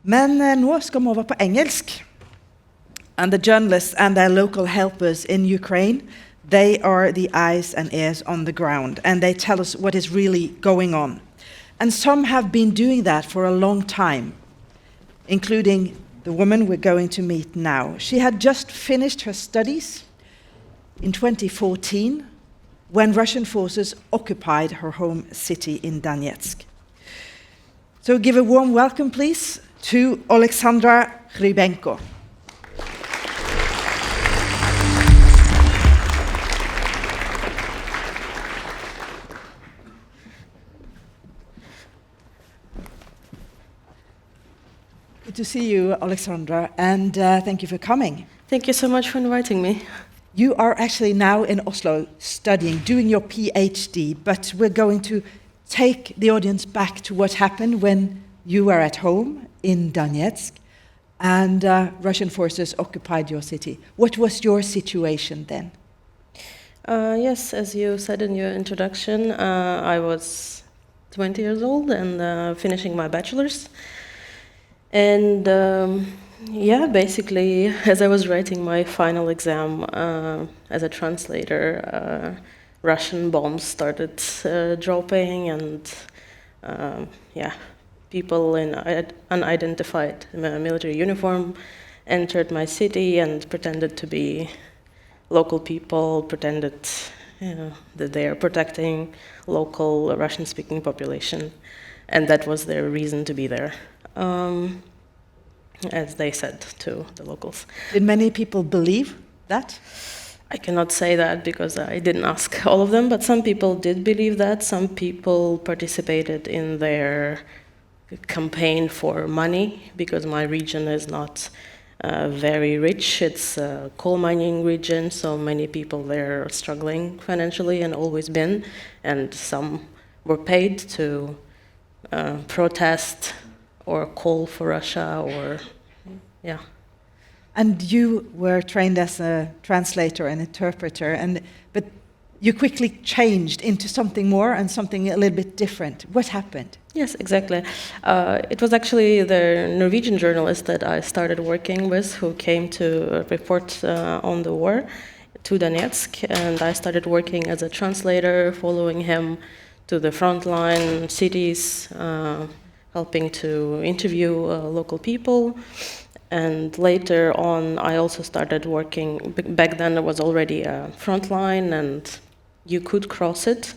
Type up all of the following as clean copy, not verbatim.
Men nå skal vi over på engelsk. And the journalists and their local helpers in Ukraine, they are the eyes and ears on the ground, and they tell us what is really going on. And some have been doing that for a long time, including the woman we're going to meet now. She had just finished her studies in 2014 when Russian forces occupied her home city in Donetsk. So give a warm welcome, please, to Oleksandra Hrybenko. Good to see you, Oleksandra, and thank you for coming. Thank you so much for inviting me. You are actually now in Oslo studying, doing your PhD, but we're going to take the audience back to what happened when you were at home in Donetsk and Russian forces occupied your city. What was your situation then? Yes, as you said in your introduction, I was 20 years old and finishing my bachelor's. And basically, as I was writing my final exam as a translator, Russian bombs started dropping, and people in unidentified military uniform entered my city and pretended to be local people, pretended that they are protecting local Russian-speaking population, and that was their reason to be there. As they said to the locals. Did many people believe that? I cannot say that because I didn't ask all of them, but some people did believe that. Some people participated in their campaign for money because my region is not very rich. It's a coal mining region, so many people there are struggling financially and always been, and some were paid to protest or call for Russia, And you were trained as a translator and interpreter, but you quickly changed into something more and something a little bit different. What happened? Yes, exactly. It was actually the Norwegian journalist that I started working with who came to report on the war to Donetsk, and I started working as a translator, following him to the frontline cities, helping to interview local people. And later on, I also started working. Back then, there was already a frontline, and you could cross it.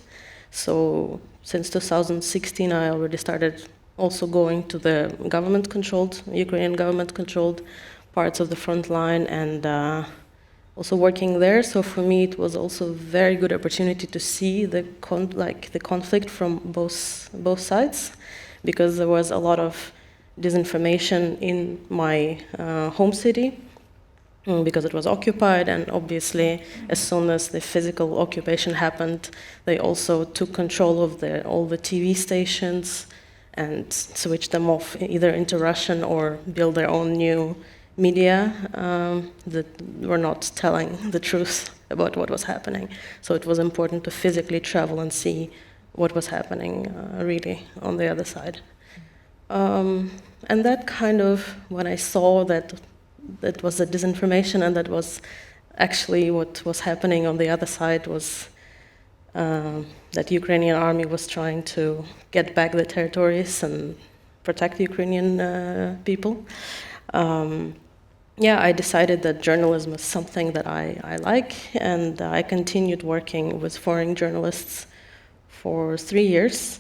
So since 2016, I already started also going to the government-controlled, Ukrainian government-controlled parts of the front line, and also working there. So for me, it was also a very good opportunity to see the conflict from both sides, because there was a lot of disinformation in my home city because it was occupied, and obviously as soon as the physical occupation happened, they also took control of all the TV stations and switched them off either into Russian or build their own new media that were not telling the truth about what was happening. So it was important to physically travel and see what was happening really on the other side. And that kind of, when I saw that was the disinformation and that was actually what was happening on the other side, was that Ukrainian army was trying to get back the territories and protect Ukrainian people. I decided that journalism is something that I like, and I continued working with foreign journalists for 3 years,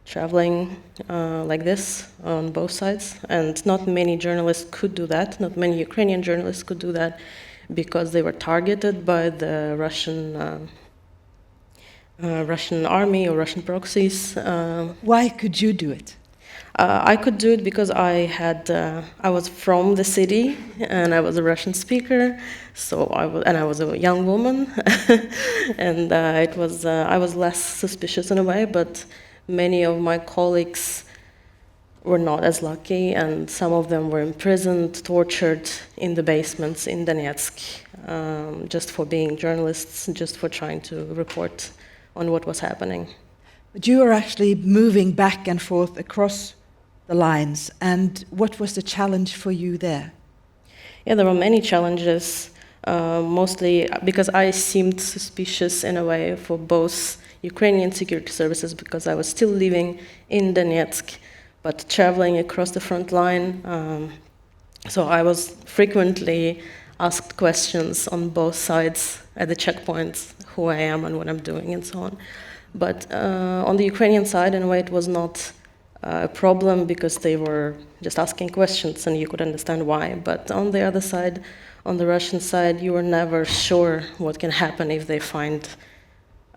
traveling like this on both sides. And not many journalists could do that, not many Ukrainian journalists could do that, because they were targeted by the Russian army or Russian proxies. Why could you do it? I could do it because I was from the city and I was a Russian speaker, I was a young woman, and I was less suspicious in a way. But many of my colleagues were not as lucky, and some of them were imprisoned, tortured in the basements in Donetsk, just for being journalists, just for trying to report on what was happening. But you were actually moving back and forth across the lines, and what was the challenge for you there? Yeah, there were many challenges, mostly because I seemed suspicious in a way for both Ukrainian security services, because I was still living in Donetsk, but traveling across the front line. So I was frequently asked questions on both sides at the checkpoints, who I am and what I'm doing and so on. But on the Ukrainian side, in a way, it was not a problem because they were just asking questions and you could understand why. But on the other side, on the Russian side, you were never sure what can happen if they find,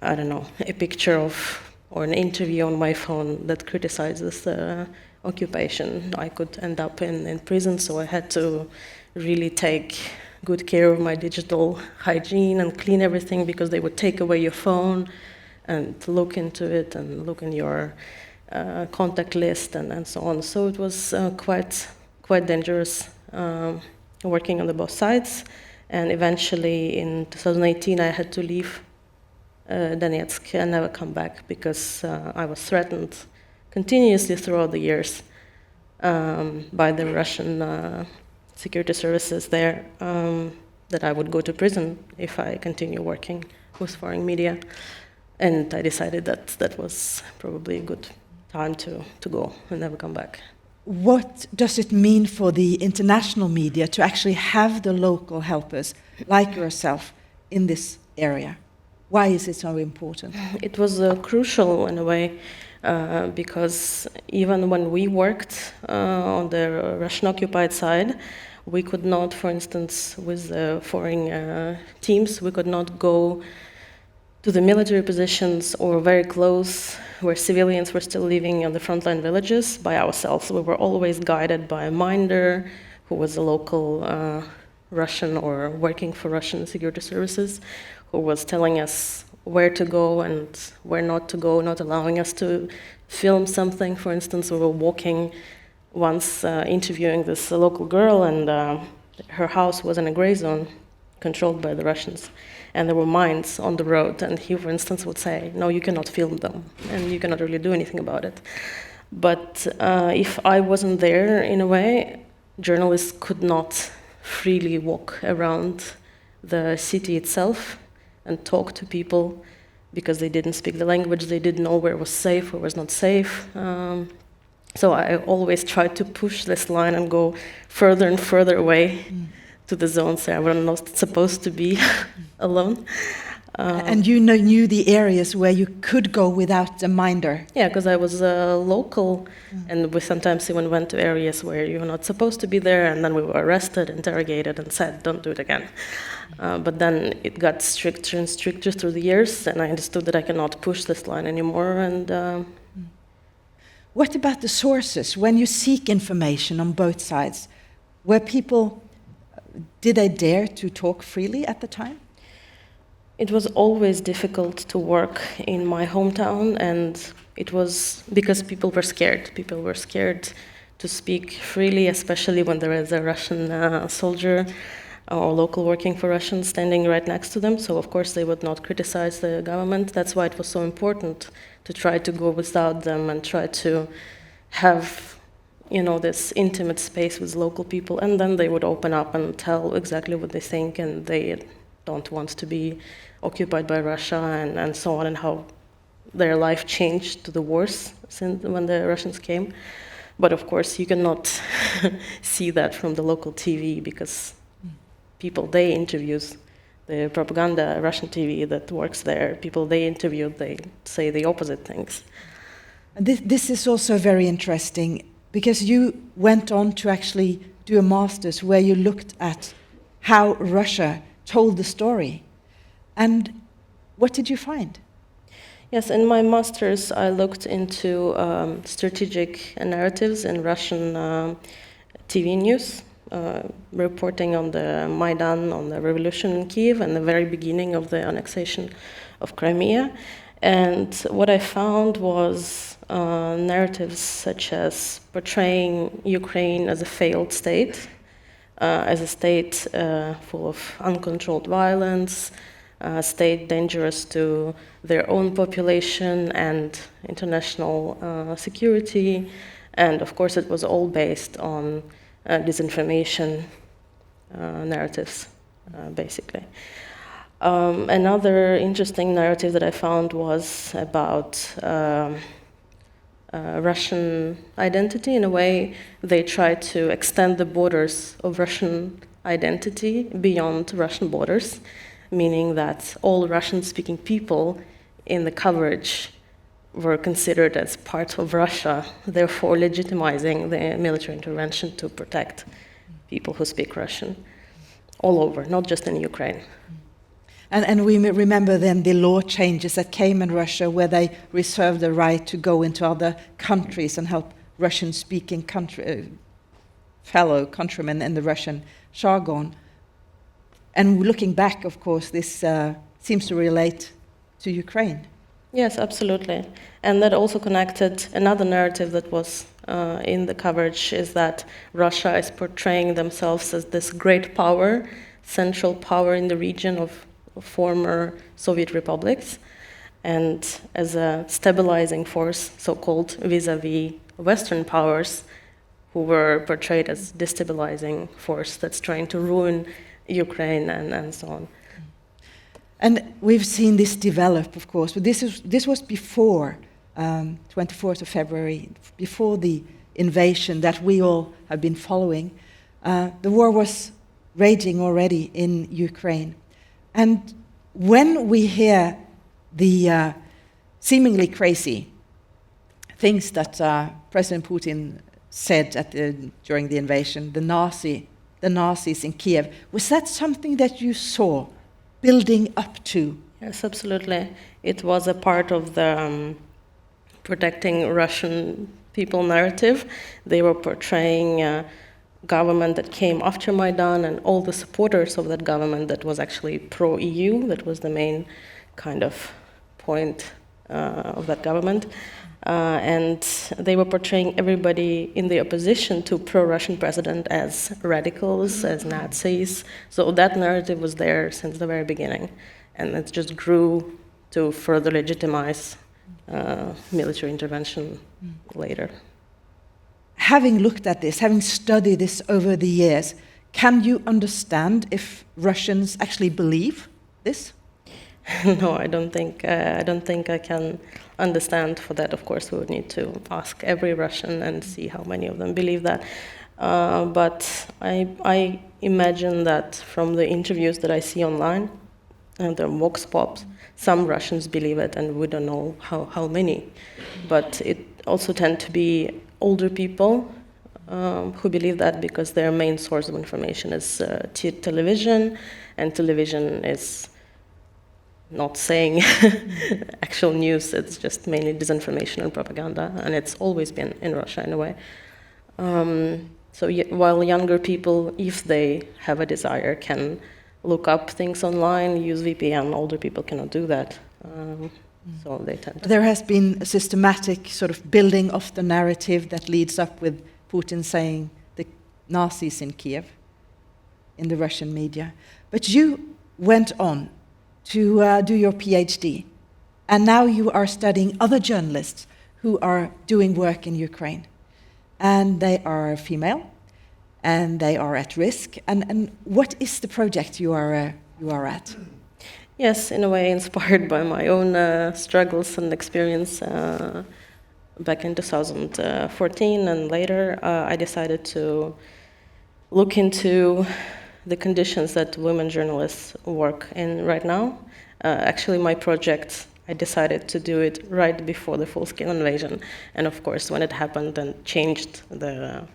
I don't know, a picture of or an interview on my phone that criticizes the occupation. I could end up in prison, so I had to really take good care of my digital hygiene and clean everything, because they would take away your phone and look into it and look in your contact list and so on. So it was quite dangerous working on the both sides. And eventually in 2018 I had to leave Donetsk and never come back, because I was threatened continuously throughout the years by the Russian security services there, that I would go to prison if I continue working with foreign media. And I decided that that was probably a good time to go and never come back. What does it mean for the international media to actually have the local helpers like yourself in this area? Why is it so important? It was crucial in a way, because even when we worked on the Russian-occupied side, we could not, for instance, with the foreign teams, we could not go to the military positions or very close where civilians were still living in the frontline villages by ourselves. We were always guided by a minder who was a local Russian or working for Russian security services, who was telling us where to go and where not to go, not allowing us to film something. For instance, we were walking once interviewing this local girl, and her house was in a gray zone controlled by the Russians. And there were mines on the road, and he, for instance, would say, no, you cannot film them, and you cannot really do anything about it. But if I wasn't there, in a way, journalists could not freely walk around the city itself and talk to people, because they didn't speak the language, they didn't know where was safe, where was not safe. So I always tried to push this line and go further and further away to the zones where I was not supposed to be alone. And you knew the areas where you could go without a minder? Yeah, because I was local, and we sometimes even went to areas where you were not supposed to be there, and then we were arrested, interrogated, and said, don't do it again. But then it got stricter and stricter through the years, and I understood that I cannot push this line anymore. And what about the sources? When you seek information on both sides, were people, did they dare to talk freely at the time? It was always difficult to work in my hometown, and it was because people were scared. People were scared to speak freely, especially when there is a Russian soldier or local working for Russians standing right next to them. So, of course, they would not criticize the government. That's why it was so important to try to go without them and try to have, this intimate space with local people. And then they would open up and tell exactly what they think, and they don't want to be occupied by Russia and so on, and how their life changed to the worse since when the Russians came. But of course you cannot see that from the local TV, because people they interviews, the propaganda Russian TV that works there, people they interviewed, they say the opposite things. And this is also very interesting, because you went on to actually do a master's where you looked at how Russia told the story. And what did you find? Yes, in my master's I looked into strategic narratives in Russian TV news, reporting on the Maidan, on the revolution in Kiev and the very beginning of the annexation of Crimea. And what I found was narratives such as portraying Ukraine as a failed state, as a state full of uncontrolled violence, state dangerous to their own population and international security. And of course, it was all based on disinformation narratives, basically. Another interesting narrative that I found was about Russian identity. In a way, they tried to extend the borders of Russian identity beyond Russian borders, meaning that all Russian-speaking people in the coverage were considered as part of Russia, therefore legitimizing the military intervention to protect people who speak Russian all over, not just in Ukraine. And we remember then the law changes that came in Russia where they reserved the right to go into other countries and help Russian-speaking fellow countrymen in the Russian jargon. And looking back, of course, this seems to relate to Ukraine. Yes, absolutely. And that also connected another narrative that was in the coverage is that Russia is portraying themselves as this great power, central power in the region of former Soviet republics, and as a stabilizing force, so-called vis-a-vis Western powers, who were portrayed as destabilizing force that's trying to ruin Ukraine and so on. And we've seen this develop, of course, but this was before 24th of February, before the invasion that we all have been following. The war was raging already in Ukraine. And when we hear the seemingly crazy things that President Putin said during the invasion, the Nazis in Kiev, was that something that you saw building up to? Yes, absolutely. It was a part of the protecting Russian people narrative. They were portraying a government that came after Maidan and all the supporters of that government that was actually pro-EU. That was the main kind of point of that government. And they were portraying everybody in the opposition to pro-Russian president as radicals, as Nazis. So that narrative was there since the very beginning. And it just grew to further legitimize military intervention later. Having looked at this, having studied this over the years, can you understand if Russians actually believe this? No, I don't think I can understand. For that, of course, we would need to ask every Russian and see how many of them believe that. But I imagine that from the interviews that I see online and the vox pops, some Russians believe it, and we don't know how many. But it also tend to be older people who believe that because their main source of information is television, and television is not saying actual news, it's just mainly disinformation and propaganda, and it's always been in Russia in a way. So while younger people, if they have a desire, can look up things online, use VPN, older people cannot do that. So they tend to. There has been a systematic sort of building of the narrative that leads up with Putin saying the Nazis in Kiev in the Russian media. But you went on to do your PhD, and now you are studying other journalists who are doing work in Ukraine. And they are female, and they are at risk. And what is the project you are at? Yes, in a way inspired by my own struggles and experience back in 2014 and later, I decided to look into the conditions that women journalists work in right now. Actually, my project, I decided to do it right before the full-scale invasion. And of course, when it happened and changed the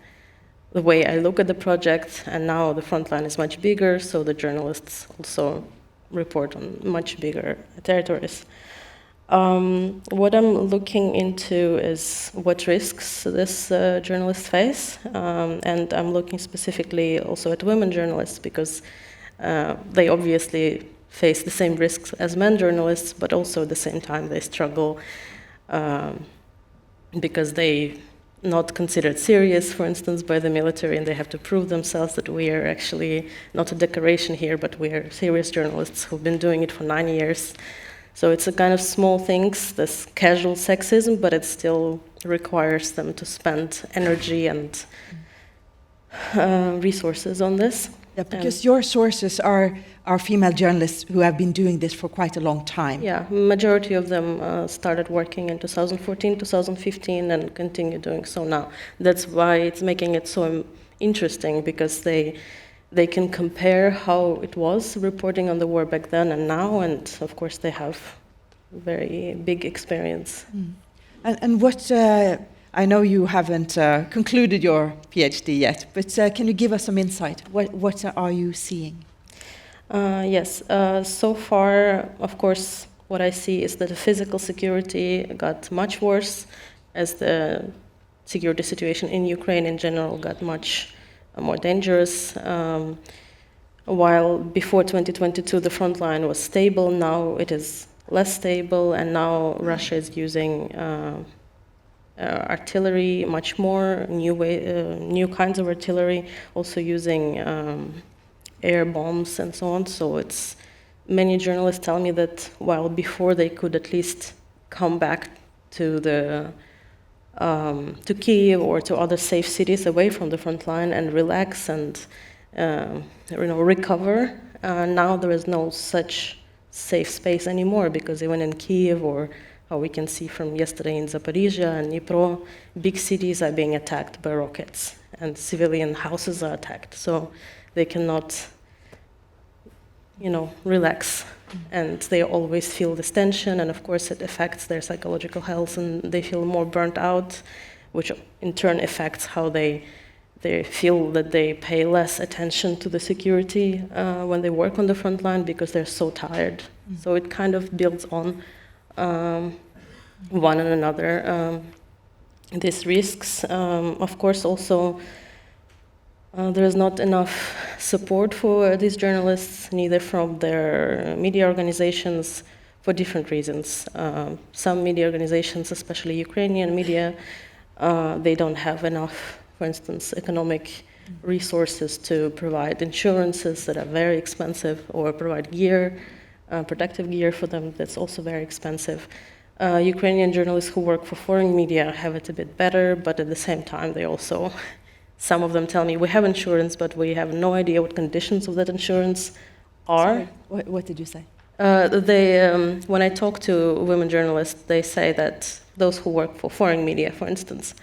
way I look at the project, and now the front line is much bigger, so the journalists also report on much bigger territories. What I'm looking into is what risks this journalists face, and I'm looking specifically also at women journalists because they obviously face the same risks as men journalists, but also at the same time they struggle because they not considered serious, for instance, by the military, and they have to prove themselves that we are actually not a decoration here, but we are serious journalists who've been doing it for 9 years. So it's a kind of small things, this casual sexism, but it still requires them to spend energy and resources on this. Yeah, because your sources are female journalists who have been doing this for quite a long time. Yeah, majority of them started working in 2014, 2015, and continue doing so now. That's why it's making it so interesting, because they can compare how it was reporting on the war back then and now, and of course they have very big experience. And what, I know you haven't concluded your PhD yet, but can you give us some insight? What are you seeing? Yes, so far, of course, what I see is that the physical security got much worse as the security situation in Ukraine in general got much more dangerous. While before 2022 the front line was stable, now it is less stable, and now Russia is using artillery much more, new kinds of artillery, also using air bombs and so on. So it's many journalists tell me that while before they could at least come back to to Kyiv or to other safe cities away from the front line and relax and recover, now there is no such safe space anymore, because even in Kyiv, or how we can see from yesterday in Zaporizhia and Dnipro, big cities are being attacked by rockets and civilian houses are attacked. So they cannot, relax. And they always feel this tension, and of course it affects their psychological health, and they feel more burnt out, which in turn affects how they feel that they pay less attention to the security when they work on the front line, because they're so tired. So it kind of builds on one and another. These risks, of course, also there is not enough support for these journalists, neither from their media organizations, for different reasons. Some media organizations, especially Ukrainian media, they don't have enough, for instance, economic resources to provide insurances that are very expensive, or provide gear, protective gear for them that's also very expensive. Ukrainian journalists who work for foreign media have it a bit better, but at the same time they also, some of them tell me, we have insurance, but we have no idea what conditions of that insurance are. Sorry, what did you say? When I talk to women journalists, they say that those who work for foreign media, for instance,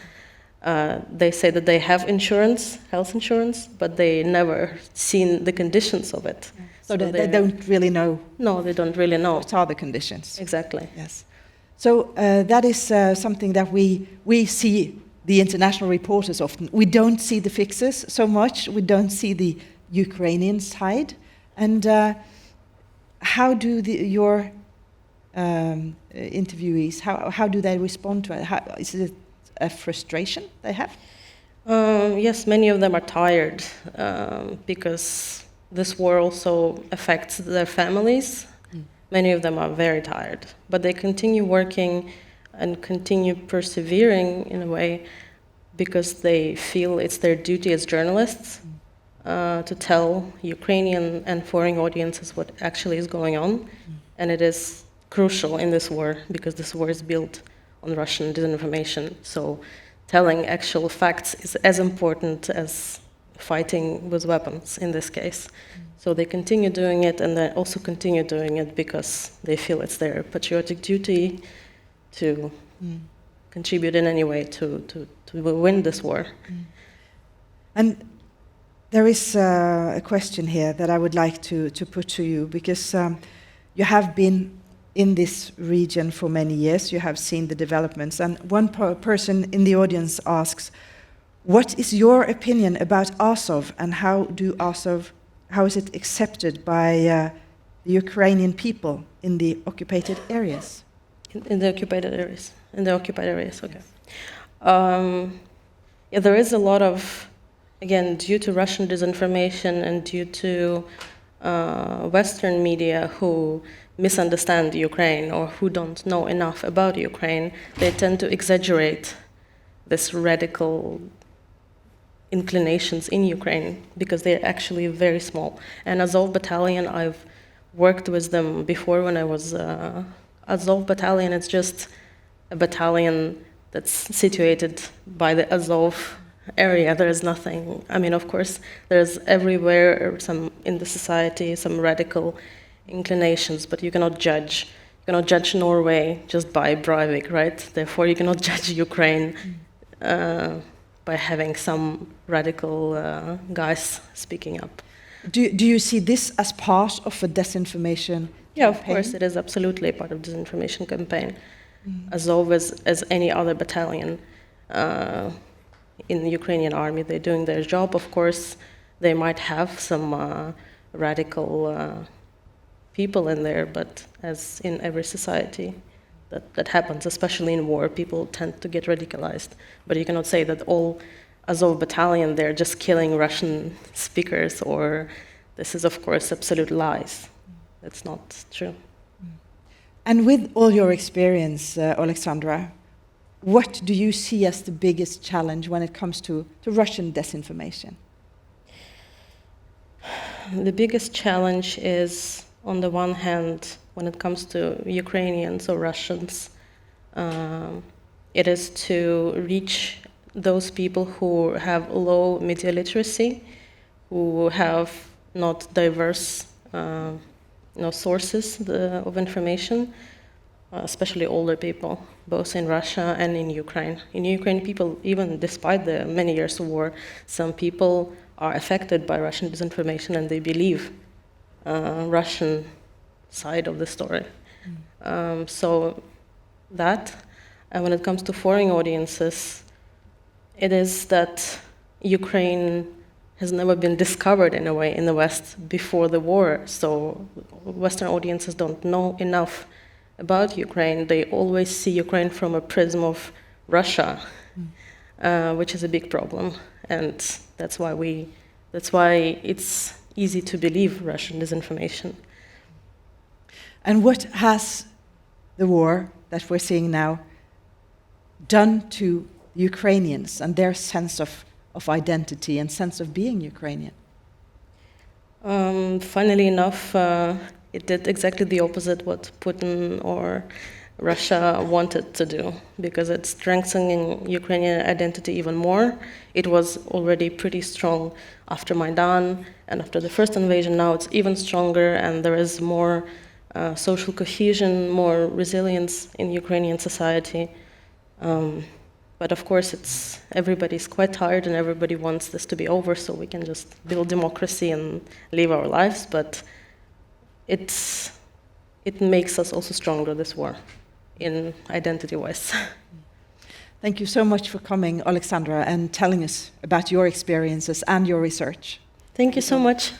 they say that they have insurance, health insurance, but they never seen the conditions of it. So they don't really know. No, they don't really know. What are the conditions? Exactly. Yes. So that is something that we see the international reporters often. We don't see the fixes so much. We don't see the Ukrainian side. And how do your interviewees, how do they respond to it? Is it a frustration they have? Yes, many of them are tired because this war also affects their families. Many of them are very tired, but they continue working and continue persevering in a way because they feel it's their duty as journalists to tell Ukrainian and foreign audiences what actually is going on. And it is crucial in this war because this war is built on Russian disinformation. So telling actual facts is as important as fighting with weapons in this case. So they continue doing it, and they also continue doing it because they feel it's their patriotic duty to contribute in any way to win this war. And there is a question here that I would like to put to you, because you have been in this region for many years, you have seen the developments, and one person in the audience asks, what is your opinion about Azov, and how is it accepted by the Ukrainian people in the occupied areas? In the occupied areas. In the occupied areas, okay. Yeah, there is a lot of, again, due to Russian disinformation and due to Western media who misunderstand Ukraine or who don't know enough about Ukraine, they tend to exaggerate this radical inclinations in Ukraine, because they're actually very small. And Azov Battalion, I've worked with them before when I was Azov Battalion. It's just a battalion that's situated by the Azov area. There is nothing. I mean, of course, there's everywhere some in the society some radical inclinations, but you cannot judge. You cannot judge Norway just by Breivik, right? Therefore, you cannot judge Ukraine by having some radical guys speaking up. Do you see this as part of a disinformation Yeah, of campaign? course, it is absolutely part of the disinformation campaign. Azov, as any other battalion in the Ukrainian army, they're doing their job. Of course, they might have some radical people in there, but as in every society, that happens, especially in war, people tend to get radicalized. But you cannot say that all Azov battalion, they're just killing Russian speakers, or this is, of course, absolute lies. That's not true. And with all your experience, Oleksandra, what do you see as the biggest challenge when it comes to Russian disinformation? The biggest challenge is, on the one hand, when it comes to Ukrainians or Russians, it is to reach those people who have low media literacy, who have not diverse sources of information, especially older people, both in Russia and in Ukraine. In Ukraine, people, even despite the many years of war, some people are affected by Russian disinformation and they believe Russian side of the story. So that, and when it comes to foreign audiences, it is that Ukraine has never been discovered in a way in the West before the war, so Western audiences don't know enough about Ukraine. They always see Ukraine from a prism of Russia, which is a big problem, and that's why it's easy to believe Russian disinformation. And what has the war that we're seeing now done to Ukrainians and their sense of identity and sense of being Ukrainian? Funnily enough, it did exactly the opposite what Putin or Russia wanted to do, because it's strengthening Ukrainian identity even more. It was already pretty strong after Maidan and after the first invasion. Now it's even stronger, and there is more social cohesion, more resilience in Ukrainian society. But of course, everybody's quite tired and everybody wants this to be over so we can just build democracy and live our lives. But it makes us also stronger, this war, in identity-wise. Thank you so much for coming, Oleksandra, and telling us about your experiences and your research. Thank you so much.